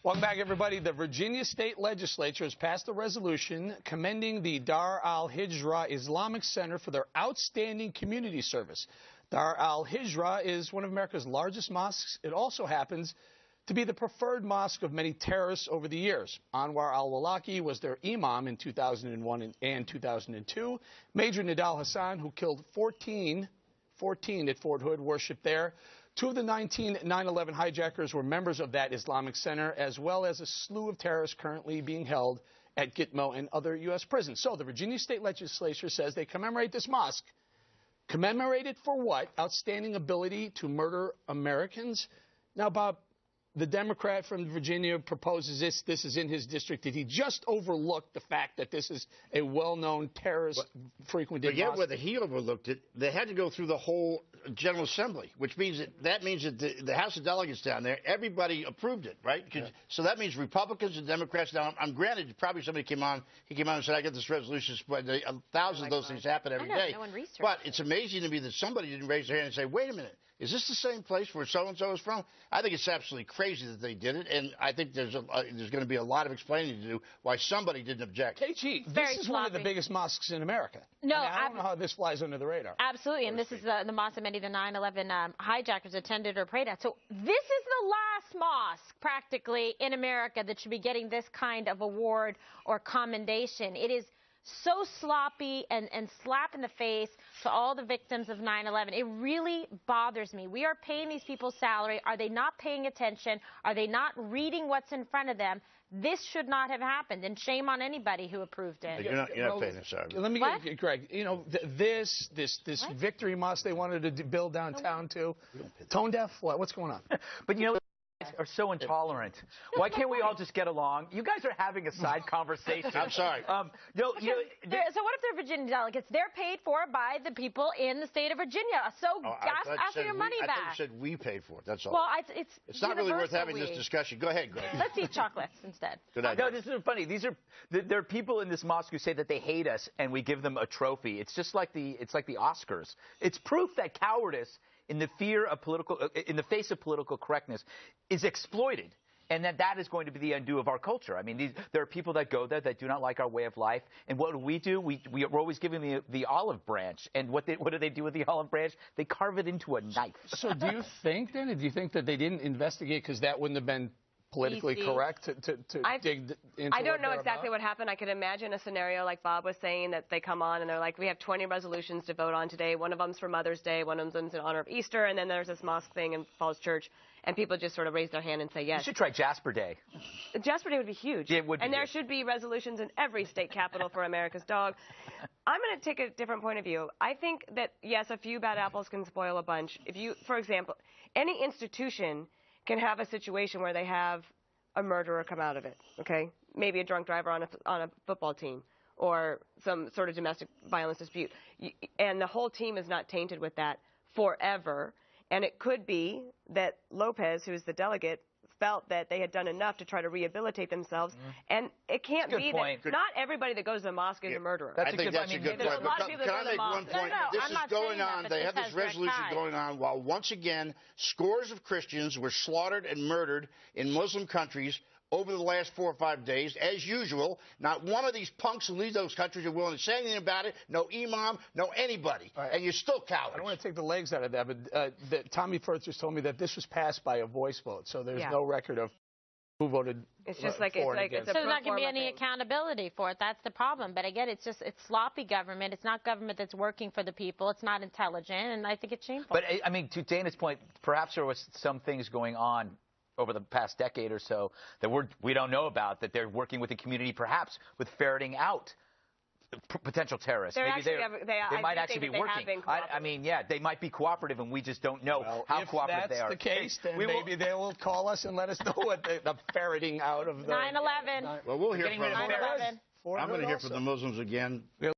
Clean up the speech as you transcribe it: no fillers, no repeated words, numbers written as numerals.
Welcome back, everybody. The Virginia State Legislature has passed a resolution commending the Dar Al-Hijrah Islamic Center for their outstanding community service. Dar Al-Hijrah is one of America's largest mosques. It also happens to be the preferred mosque of many terrorists over the years. Anwar al-Awlaki was their imam in 2001 and 2002. Major Nidal Hassan, who killed 14 at Fort Hood, worshipped there. 2 of the 19 9/11 hijackers were members of that Islamic Center, as well as a slew of terrorists currently being held at Gitmo and other U.S. prisons. So the Virginia State Legislature says they commemorate this mosque. Commemorate it for what? Outstanding ability to murder Americans? Now, Bob, the Democrat from Virginia proposes this. This is in his district. Did he just overlook the fact that this is a well-known terrorist-frequented mosque? But yet, whether he overlooked it, they had to go through the whole General Assembly, which means that the House of Delegates down there, everybody approved it, right? Yeah. So that means Republicans and Democrats. Now, I'm granted, probably somebody came on and said, I got this resolution, but thousands of those things happen every day. No one researched but it's amazing to me that somebody didn't raise their hand and say, wait a minute, is this the same place where so-and-so is from? I think it's absolutely crazy that they did it, and I think there's going to be a lot of explaining to do why somebody didn't object. KG, this is one of the biggest mosques in America. No, I don't know how this flies under the radar. Absolutely, and this is the mosque that many of the 9/11 hijackers attended or prayed at. So this is the last mosque, practically, in America that should be getting this kind of award or commendation. It is so sloppy and slap in the face to all the victims of 9/11. It really bothers me. We are paying these people's salary. Are they not paying attention? Are they not reading what's in front of them? This should not have happened, and shame on anybody who approved it. You're not paying this out. Let me get Greg. You know, this Victory Mosque they wanted to build downtown too. Tone deaf? What's going on? But you know, are so intolerant. Why can't we all just get along? You guys are having a side conversation. I'm sorry. So what if they're Virginia delegates? They're paid for by the people in the state of Virginia. So ask for your money back. I thought you said we paid for it. That's all. Well, it's not really worth having this discussion. Go ahead, Greg. Let's eat chocolates instead. Good idea. No, this is funny. There are people in this mosque who say that they hate us, and we give them a trophy. It's just like the Oscars. It's proof that cowardice in the face of political correctness is exploited, and that is going to be the undo of our culture. I mean, there are people that go there that do not like our way of life, and what do? We're always giving the olive branch, and what do they do with the olive branch? They carve it into a knife. So do you think that they didn't investigate because that wouldn't have been politically correct to dig into? I don't know exactly what happened. I could imagine a scenario like Bob was saying, that they come on and they're like, we have 20 resolutions to vote on today. One of them's for Mother's Day, one of them's in honor of Easter, and then there's this mosque thing in Falls Church, and people just sort of raise their hand and say yes. You should try Jasper Day. Jasper Day would be huge. Yeah, it would be. And there should be resolutions in every state capital for America's dog. I'm going to take a different point of view. I think that, yes, a few bad apples can spoil a bunch. If you, for example, any institution can have a situation where they have a murderer come out of it, okay? Maybe a drunk driver on a football team or some sort of domestic violence dispute. And the whole team is not tainted with that forever. And it could be that Lopez, who's the delegate, felt that they had done enough to try to rehabilitate themselves. And it can't be that not everybody that goes to the mosque is a murderer. I think that's a good point. But can I make one point? This is going on. They have this resolution going on while once again scores of Christians were slaughtered and murdered in Muslim countries over the last 4 or 5 days, as usual. Not one of these punks who lead those countries are willing to say anything about it. No imam, no anybody. Right. And you're still cowards. I don't want to take the legs out of that, but Tommy Firth just told me that this was passed by a voice vote, so there's no record of who voted. It's just like it's so there's not going to be any accountability for it. That's the problem. But again, it's sloppy government. It's not government that's working for the people. It's not intelligent, and I think it's shameful. But I mean, to Dana's point, perhaps there was some things going on over the past decade or so that we don't know about, that they're working with the community, perhaps with ferreting out potential terrorists. They might actually be working. I mean, yeah, they might be cooperative, and we just don't know how cooperative they are. If that's the case, then maybe they will call us and let us know what the ferreting out of the 9/11. Well, we'll hear from them. 9/11. I'm going to hear from the Muslims again.